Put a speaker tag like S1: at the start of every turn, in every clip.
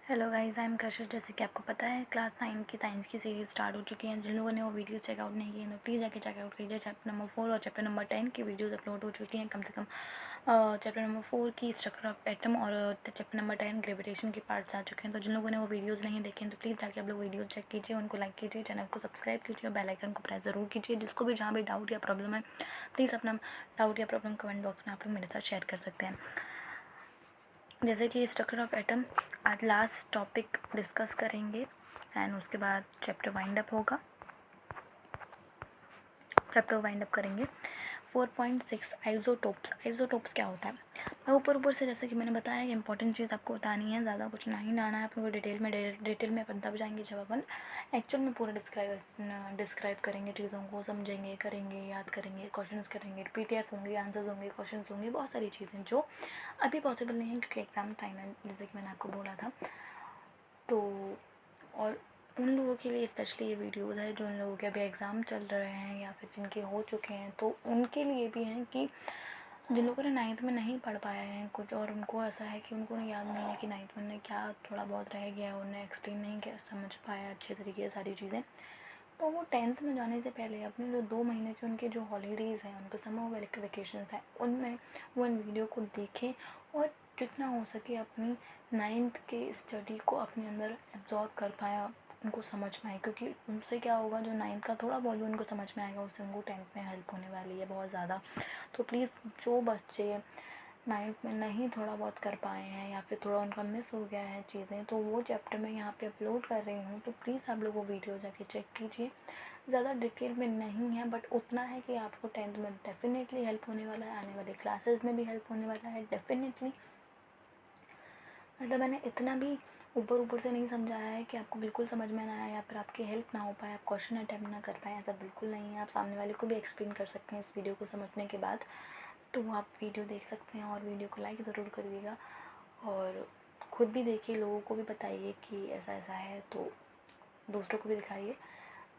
S1: Hello guys, I am कशिश। जैसे कि आपको पता है क्लास 9 की साइंस की सीरीज़ स्टार्ट हो चुकी है। जिन लोगों ने वो वीडियो चेकआउट नहीं किए तो प्लीज़ जाके चेकआउट कीजिए। चैप्टर नंबर 4 और चैप्टर नंबर 10 की वीडियोस अपलोड हो चुकी हैं। कम से कम चैप्टर नंबर 4 की स्ट्रक्चर ऑफ एटम और चैप्टर नंबर 10 ग्रेविटेशन के पार्ट्स आ चुके हैं। तो जिन लोगों ने वो वीडियोज़ नहीं देखे हैं तो प्लीज़ जाके आप लोग वीडियो चेक कीजिए, उनको लाइक कीजिए, चैनल को सब्सक्राइब कीजिए और बेल आइकन को प्रेस ज़रूर कीजिए। जिसको भी जहाँ भी डाउट या प्रॉब्लम है प्लीज़ अपना डाउट या प्रॉब्लम कमेंट बॉक्स में आप लोग मेरे साथ शेयर कर सकते हैं। जैसे कि स्ट्रक्चर ऑफ एटम आज लास्ट टॉपिक डिस्कस करेंगे एंड उसके बाद चैप्टर वाइंड अप होगा। चैप्टर वाइंड अप करेंगे 4.6 आइसोटोप्स। आइसोटोप्स क्या होता है? मैं ऊपर से जैसे कि मैंने बताया कि इंपॉर्टेंट चीज़ आपको बतानी है, ज़्यादा कुछ नहीं लाना है अपन को। डिटेल में अपन तब जाएंगे जब अपन एक्चुअल में पूरा डिस्क्राइब करेंगे, चीज़ों को समझेंगे, करेंगे, याद करेंगे, क्वेश्चंस करेंगे, पीटीएफ होंगे, आंसर्स होंगे, क्वेश्चंस होंगे, बहुत सारी चीज़ें जो अभी पॉसिबल नहीं है क्योंकि एग्ज़ाम टाइम है, जैसे कि मैंने आपको बोला था। तो और उन लोगों के लिए स्पेशली ये वीडियोज़ है जो उन लोगों के अभी एग्ज़ाम चल रहे हैं या फिर जिनके हो चुके हैं, तो उनके लिए भी हैं कि जिन लोगों ने 9th में नहीं पढ़ पाया है कुछ और उनको ऐसा है कि उनको याद नहीं है कि 9th में उन्हें क्या थोड़ा बहुत रह गया है, उन्हें एक्सप्लेन नहीं किया, समझ पाया अच्छे तरीके से सारी चीज़ें, तो वो 10th में जाने से पहले अपने जो 2 महीने के उनके जो हॉलीडेज़ हैं, उनके समर वेकेशंस हैं, उनमें वो इन वीडियो को देखें और जितना हो सके अपनी 9th के स्टडी को अपने अंदर एब्जॉर्ब कर पाए, उनको समझ पाए, क्योंकि उनसे क्या होगा, जो 9th का थोड़ा बहुत भी उनको समझ में आएगा उससे उनको 10th में हेल्प होने वाली है बहुत ज़्यादा। तो प्लीज़ जो बच्चे 9th में नहीं थोड़ा बहुत कर पाए हैं या फिर थोड़ा उनका मिस हो गया है चीज़ें, तो वो चैप्टर मैं यहाँ पे अपलोड कर रही हूँ, तो प्लीज़ आप लोग वो वीडियो जाके चेक कीजिए। ज़्यादा डिटेल में नहीं है बट उतना है कि आपको 10th में डेफिनेटली हेल्प होने वाला है, आने वाले क्लासेस में भी हेल्प होने वाला है डेफिनेटली। मतलब मैंने इतना भी ऊपर से नहीं समझाया है कि आपको बिल्कुल समझ में ना आए या फिर आपकी हेल्प ना हो पाए, आप क्वेश्चन अटैम्प्ट ना कर पाए, ऐसा बिल्कुल नहीं है। आप सामने वाले को भी एक्सप्लेन कर सकते हैं इस वीडियो को समझने के बाद। तो आप वीडियो देख सकते हैं और वीडियो को लाइक ज़रूर करिएगा और ख़ुद भी देखिए, लोगों को भी बताइए कि ऐसा ऐसा है, तो दूसरों को भी दिखाइए।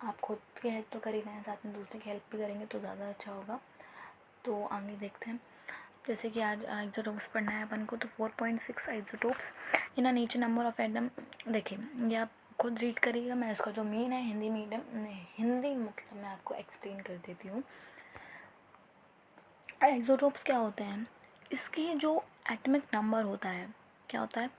S1: आप खुद की हेल्प तो कर ही रहे हैं, साथ में दूसरे की हेल्प भी करेंगे तो ज़्यादा अच्छा होगा। तो आगे देखते हैं। जैसे कि आज आइसोटोप्स पढ़ना है अपन को, तो 4.6 isotopes in a nature number of atom. देखिए ये आप खुद रीड करिएगा, मैं इसका जो मेन है हिंदी मतलब मैं आपको एक्सप्लेन कर देती हूँ। आइसोटोप्स क्या होते हैं? इसकी जो एटॉमिक नंबर होता है, क्या होता है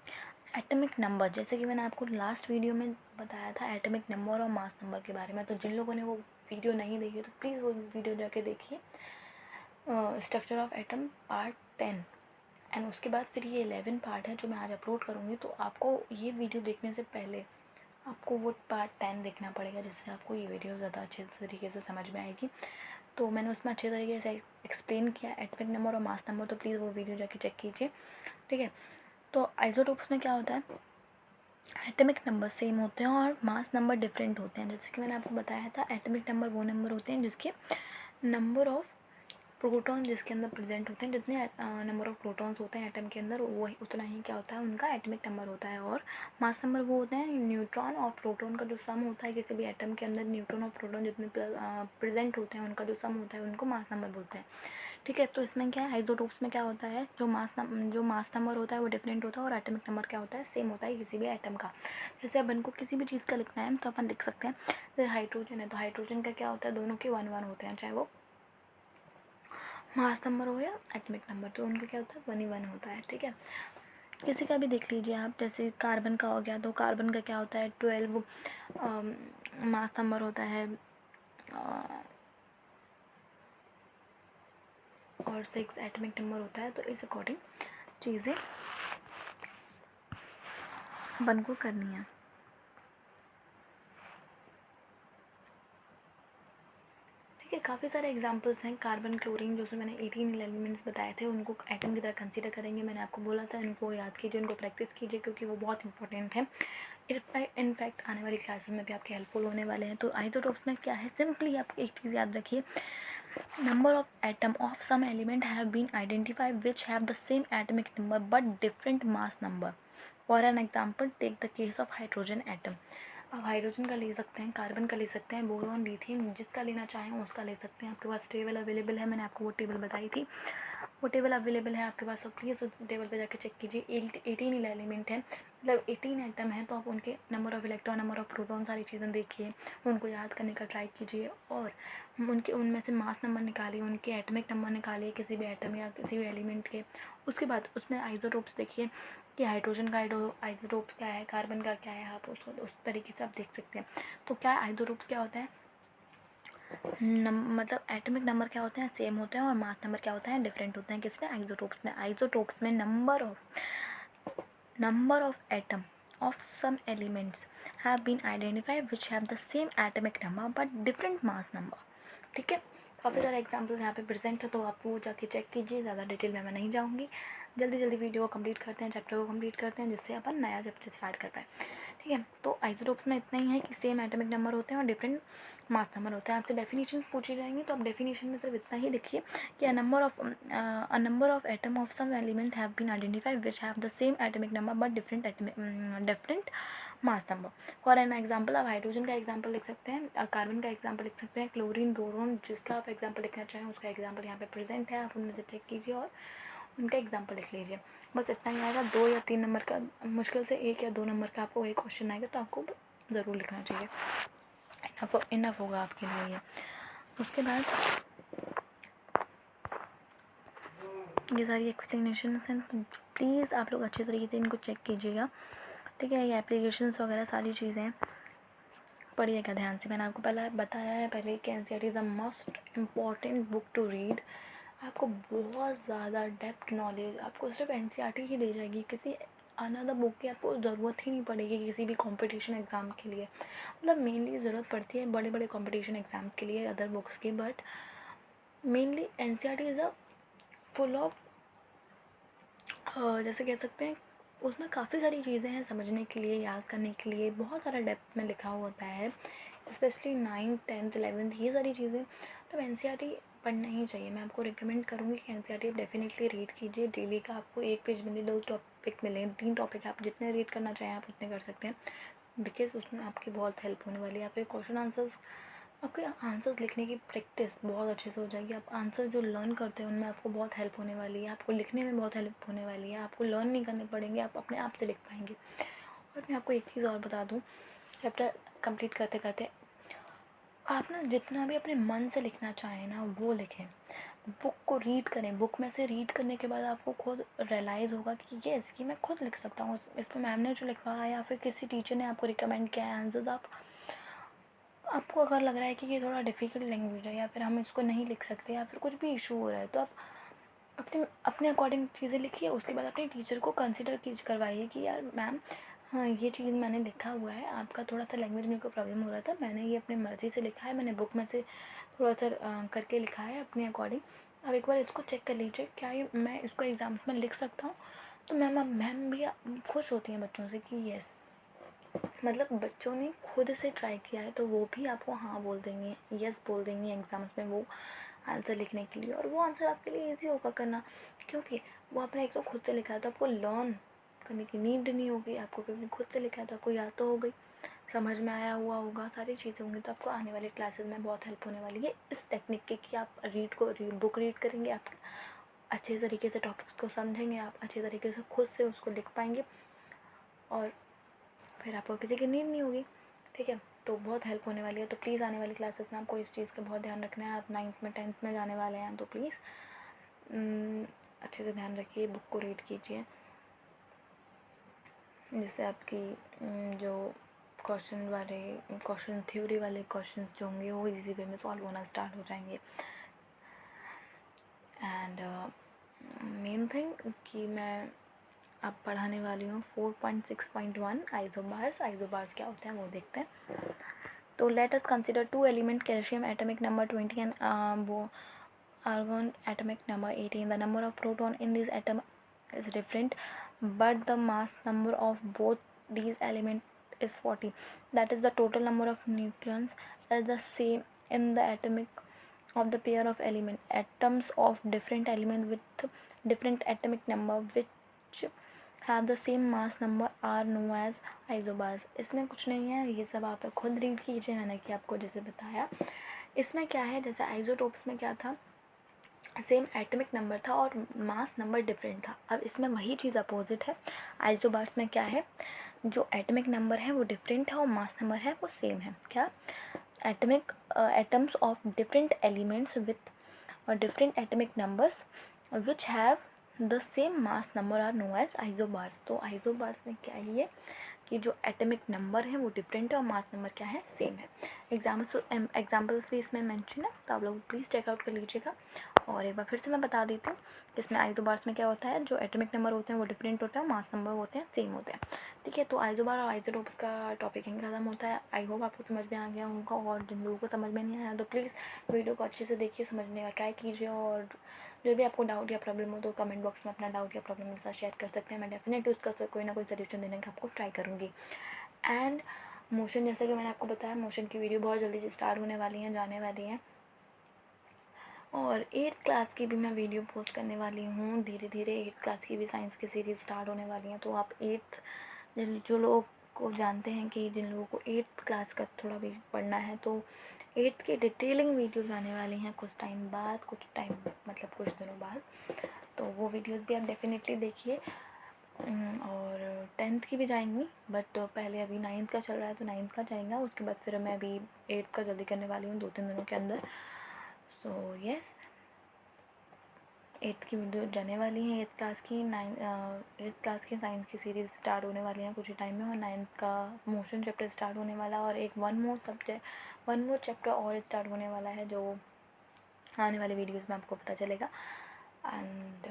S1: एटॉमिक नंबर, जैसे कि मैंने आपको लास्ट वीडियो में बताया था एटॉमिक नंबर और मास नंबर के बारे में। तो जिन लोगों ने वो वीडियो नहीं देखी तो प्लीज़ वो वीडियो जाके देखिए, structure of atom part 10। And उसके बाद फिर ये 11 पार्ट है जो मैं आज अपलोड करूँगी। तो आपको ये वीडियो देखने से पहले आपको वो पार्ट 10 देखना पड़ेगा, जिससे आपको ये वीडियो ज़्यादा अच्छे तरीके से समझ में आएगी। तो मैंने उसमें अच्छे तरीके से एक्सप्लेन किया एटॉमिक नंबर और मास नंबर, तो प्लीज़ वो वीडियो जाके चेक कीजिए, ठीक है। तो आइसोटोप्स में क्या होता है, एटॉमिक नंबर सेम होते हैं और मास नंबर डिफरेंट होते हैं। जैसे कि मैंने आपको बताया था, एटॉमिक नंबर वो नंबर होते हैं जिसके नंबर ऑफ प्रोटॉन जिसके अंदर प्रेजेंट होते हैं, जितने नंबर ऑफ प्रोटॉन्स होते हैं एटम के अंदर वो उतना ही क्या होता है उनका एटॉमिक नंबर होता है। और मास नंबर वो होते हैं न्यूट्रॉन और प्रोटॉन का जो सम होता है किसी भी एटम के अंदर, न्यूट्रॉन और प्रोटॉन जितने प्रेजेंट होते हैं उनका जो सम होता है उनको मास नंबर बोलते हैं, ठीक है। तो इसमें क्या है, आइसोटोप्स में क्या होता है, जो मास नंबर होता है वो डिफरेंट होता है और एटॉमिक नंबर क्या होता है, सेम होता है किसी भी एटम का। जैसे अपन को किसी भी चीज़ का लिखना है तो अपन लिख सकते हैं, जैसे हाइड्रोजन है तो हाइड्रोजन का क्या होता है, दोनों के 1 1 होते हैं, चाहे वो मास नंबर हो या एटॉमिक नंबर, तो उनका क्या होता है 1 1 होता है, ठीक है। किसी का भी देख लीजिए आप, जैसे कार्बन का हो गया तो कार्बन का क्या होता है 12 मास नंबर होता है और 6 एटॉमिक नंबर होता है। तो इस अकॉर्डिंग चीज़ें अपन को करनी है, ठीक है। काफ़ी सारे एग्जांपल्स हैं, कार्बन क्लोरीन जो मैंने 18 एलिमेंट्स बताए थे उनको एटम की तरह कंसीडर करेंगे। मैंने आपको बोला था इनको याद कीजिए, इनको प्रैक्टिस कीजिए क्योंकि वो बहुत इंपॉर्टेंट है। इनफैक्ट आने वाली क्लासेस में भी आपके हेल्पफुल होने वाले हैं। तो आइसोटोप्स में क्या है, सिंपली आप एक चीज़ याद रखिए, number of atom of some element have been identified which have the same atomic number but different mass number. For an example, take the case of hydrogen atom. आप हाइड्रोजन का ले सकते हैं, कार्बन का ले सकते हैं, बोरॉन, लिथियम, जिसका लेना चाहें उसका ले सकते हैं। आपके पास टेबल अवेलेबल है, मैंने आपको वो टेबल बताई थी। वो टेबल अवेलेबल है आपके पास, तो प्लीज़ उस टेबल पे जाके चेक कीजिए। 18 एलिमेंट है, मतलब 18 एटम है, तो आप उनके number of electron, number of proton, सारी चीज़ें देखिए, उनको याद करने का ट्राई कीजिए और उनके उनमें से मास नंबर निकालिए, उनके एटमिक नंबर निकालिए किसी भी एटम या किसी भी एलिमेंट के। उसके बाद उसमें आइसोटोप्स देखिए कि हाइड्रोजन का आइसोटोप्स क्या है, कार्बन का क्या है, आप उसको उस तरीके से आप देख सकते हैं। तो क्या आइसोटोप्स क्या होता है, मतलब एटॉमिक नंबर क्या होते हैं, सेम होते हैं, और मास नंबर क्या होता है, डिफरेंट होते हैं। किसमें, आइसोटोप्स में number of atom of some elements have been identified which have the same atomic number but different mass number। ठीक है, काफ़ी सारे एग्जाम्पल यहाँ पे प्रेजेंट है, तो आप वो जाके चेक कीजिए, ज़्यादा डिटेल में मैं नहीं जाऊँगी। जल्दी जल्दी वीडियो को कंप्लीट करते हैं, चैप्टर को कंप्लीट करते हैं, जिससे अपन नया चैप्टर स्टार्ट कर पाए। ठीक है, तो आइसोटोप्स में इतना ही है कि सेम एटॉमिक नंबर होते हैं और डिफरेंट मास नंबर होते हैं। आपसे डेफिनेशंस पूछी जाएंगी, तो आप डेफिनेशन में सिर्फ इतना ही लिखिए कि a number of atom of some element have been identified which have the same atomic number but different mass number. For an example, आप हाइड्रोजन का एग्जाम्पल लिख सकते हैं, कार्बन का एग्जाम्पल लिख सकते हैं, क्लोरीन, बोरोन, जिसका आप एग्जाम्पल लिखना चाहें उसका एग्जाम्पल यहाँ पे प्रेजेंट है, आप उनमें से चेक कीजिए और उनका एग्जाम्पल लिख लीजिए। बस इतना ही आएगा। 2 या 3 नंबर का, मुश्किल से 1 या 2 नंबर का आपको एक क्वेश्चन आएगा, तो आपको ज़रूर लिखना चाहिए। इनफ होगा आपके लिए ये। उसके बाद ये सारी एक्सप्लेनेशन हैं, तो प्लीज़ आप लोग अच्छे तरीके से इनको चेक कीजिएगा। ठीक है, ये एप्लीकेशंस वगैरह सारी चीज़ें पढ़िएगा ध्यान से। मैंने आपको पहले बताया है पहले कि NCERT is the most important book to read. आपको बहुत ज़्यादा डेप्थ नॉलेज आपको सिर्फ एनसीईआरटी ही दे जाएगी, किसी अनदर बुक की आपको ज़रूरत ही नहीं पड़ेगी किसी भी कंपटीशन एग्ज़ाम के लिए। मतलब मेनली ज़रूरत पड़ती है बड़े बड़े कंपटीशन एग्ज़ाम्स के लिए अदर बुक्स की, but mainly NCERT is a full of, जैसे कह सकते हैं उसमें काफ़ी सारी चीज़ें हैं समझने के लिए, याद करने के लिए, बहुत सारा डेप्थ में लिखा हुआ होता है, स्पेशली 9th 10th 11th ये सारी चीज़ें। तो एनसीईआरटी पढ़ना ही चाहिए। मैं आपको रिकमेंड करूँगी कि एनसीईआरटी आप डेफिनेटली रीड कीजिए। डेली का आपको 1 पेज मिले, 2 टॉपिक मिले, 3 टॉपिक, आप जितने रीड करना चाहें आप उतने कर सकते हैं, बिकॉज उसमें आपकी बहुत हेल्प होने वाली है। आपके क्वेश्चन आंसर्स, आपके आंसर्स लिखने की प्रैक्टिस बहुत अच्छे से हो जाएगी। आप आंसर जो लर्न करते हैं उनमें आपको बहुत हेल्प होने वाली है, आपको लिखने में बहुत हेल्प होने वाली है, आपको लर्न नहीं करने पड़ेंगे, आप अपने आप से लिख पाएंगे। और मैं आपको एक चीज़ और बता दूँ, चैप्टर कंप्लीट करते करते आप ना जितना भी अपने मन से लिखना चाहें ना वो लिखें, बुक को रीड करें। बुक में से रीड करने के बाद आपको खुद रियलाइज़ होगा कि येस कि मैं खुद लिख सकता हूँ। इस पर मैम ने जो लिखा है या फिर किसी टीचर ने आपको रिकमेंड किया है आंसर्स, आपको अगर लग रहा है कि ये थोड़ा डिफ़िकल्ट लैंग्वेज है या फिर हम इसको नहीं लिख सकते या फिर कुछ भी इशू हो रहा है, तो आप अपने अपने अकॉर्डिंग चीज़ें लिखिए। उसके बाद अपने टीचर को कंसिडर करवाइए कि यार मैम, हाँ ये चीज़ मैंने लिखा हुआ है, आपका थोड़ा सा लैंग्वेज मेरे को प्रॉब्लम हो रहा था, मैंने ये अपनी मर्ज़ी से लिखा है, मैंने बुक में से थोड़ा सा करके लिखा है अपने अकॉर्डिंग, आप एक बार इसको चेक कर लीजिए, क्या ये मैं इसको एग्ज़ाम्स में लिख सकता हूँ। तो मैम भी खुश होती हैं बच्चों से कि येस, मतलब बच्चों ने खुद से ट्राई किया है, तो वो भी आपको हाँ बोल देंगे, यस बोल देंगे एग्ज़ाम्स में वो आंसर लिखने के लिए, और वो आंसर आपके लिए इजी होगा करना, क्योंकि वो आपने एक तो खुद से लिखा है, तो आपको लर्न करने की नीड नहीं होगी आपको, क्योंकि खुद से लिखा है तो आपको याद तो हो गई, समझ में आया हुआ होगा, सारी चीज़ें होंगी, तो आपको आने वाले क्लासेस में बहुत हेल्प होने वाली है इस टेक्निक की कि आप बुक रीड करेंगे, आप अच्छे तरीके से टॉपिक्स को समझेंगे, आप अच्छे तरीके से खुद से उसको लिख पाएंगे, और फिर आपको किसी की नीड नहीं होगी। ठीक है, तो बहुत हेल्प होने वाली है। तो प्लीज़ आने वाली क्लासेस में आपको इस चीज़ का बहुत ध्यान रखना है। आप 9th में 10th में जाने वाले हैं, तो प्लीज़ अच्छे से ध्यान रखिए, बुक को रीड कीजिए, जिससे आपकी जो क्वेश्चन थ्योरी वाले क्वेश्चन जो होंगे वो इजी वे में सॉल्व होना स्टार्ट हो जाएंगे। एंड मेन थिंग कि मैं अब पढ़ाने वाली हूँ 4.6.1 आइसोबार्स क्या होते हैं वो देखते हैं। तो let us consider 2 element, calcium atomic number 20 and वो argon atomic number 18. The number of proton in these atom is different, but the mass number of both these elements is 40. That is, the total number of neutrons is the same in the atomic of the pair of element. Atoms of different elements with different atomic number which have the same mass number are known as isobars. इसमें कुछ नहीं है, ये सब आप खुद read कीजिए, मैंने कि आपको जैसे बताया। इसमें क्या है, जैसे आइसोटोप्स में क्या था, सेम एटॉमिक नंबर था और मास नंबर डिफरेंट था। अब इसमें वही चीज़ अपोजिट है। आइसोबार्स में क्या है, जो एटॉमिक नंबर है वो डिफरेंट है और मास नंबर है वो सेम है। क्या, atomic atoms of different elements with different atomic numbers which have the same mass number are known as isobars. तो आइसोबार्स में क्या ही है कि जो एटॉमिक नंबर है वो डिफरेंट है और मास नंबर क्या है, सेम है। एग्जाम्पल्स भी इसमें मेंशन है, तो आप लोग प्लीज़ चेकआउट कर लीजिएगा। और एक बार फिर से मैं बता देती हूँ, इसमें आइसोबार्स में क्या होता है, जो एटॉमिक नंबर होते हैं वो डिफरेंट होते हैं, मास नंबर होते हैं सेम होते हैं। ठीक है, तो आइसोबार और आइसोटोप्स का टॉपिक यहीं ख़त्म होता है। आई होप आपको समझ में आ गया होगा, और जिन लोगों को समझ में नहीं आया तो प्लीज़ वीडियो को अच्छे से देखिए, समझने का ट्राई कीजिए। और जो भी आपको डाउट या प्रॉब्लम हो तो कमेंट बॉक्स में अपना डाउट या प्रॉब्लम मेरे साथ शेयर कर सकते हैं। मैं डेफिनेटली उसका कोई ना कोई सोल्यूशन देने का आपको ट्राई करूँगी। एंड मोशन, जैसा कि मैंने आपको बताया, मोशन की वीडियो बहुत जल्दी से स्टार्ट होने वाली हैं, जाने वाली हैं। और 8th क्लास की भी मैं वीडियो पोस्ट करने वाली हूँ धीरे धीरे। 8th क्लास की भी साइंस की सीरीज़ स्टार्ट होने वाली हैं, तो आप 8th जो लोग को जानते हैं कि जिन लोगों को 8th क्लास का थोड़ा भी पढ़ना है, तो 8th की डिटेलिंग वीडियोज़ आने वाली हैं कुछ टाइम बाद, मतलब कुछ दिनों बाद। तो वो वीडियोज़ भी आप डेफिनेटली देखिए। और 10th की भी जाएंगी, बट पहले अभी 9th का चल रहा है तो 9th का जाएगा, उसके बाद फिर मैं अभी 8th का जल्दी करने वाली हूँ 2-3 दिनों के अंदर। सो यस, 8th की वीडियो जाने वाली हैं। 8th क्लास की 8th क्लास की साइंस की सीरीज़ स्टार्ट होने वाली हैं कुछ ही टाइम में, और 9th का मोशन चैप्टर स्टार्ट होने वाला है, और एक वन मोर चैप्टर और स्टार्ट होने वाला है, जो आने वाले वीडियोज़ में आपको पता चलेगा। एंड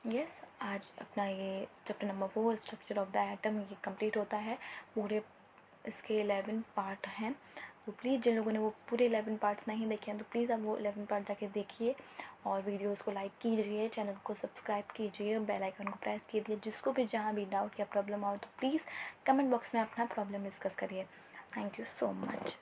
S1: यस, आज अपना ये chapter number 4 structure of the atom ये कंप्लीट होता है। पूरे इसके 11 पार्ट हैं, तो प्लीज़ जिन लोगों ने वो पूरे 11 पार्ट्स नहीं देखे हैं तो प्लीज़ आप वो 11 पार्ट जाके देखिए, और वीडियोस को लाइक कीजिए, चैनल को सब्सक्राइब कीजिए, बेल आइकन को प्रेस कीजिए। जिसको भी जहाँ भी डाउट या प्रॉब्लम आओ तो प्लीज़ कमेंट बॉक्स में अपना प्रॉब्लम डिस्कस करिए। Thank you so much.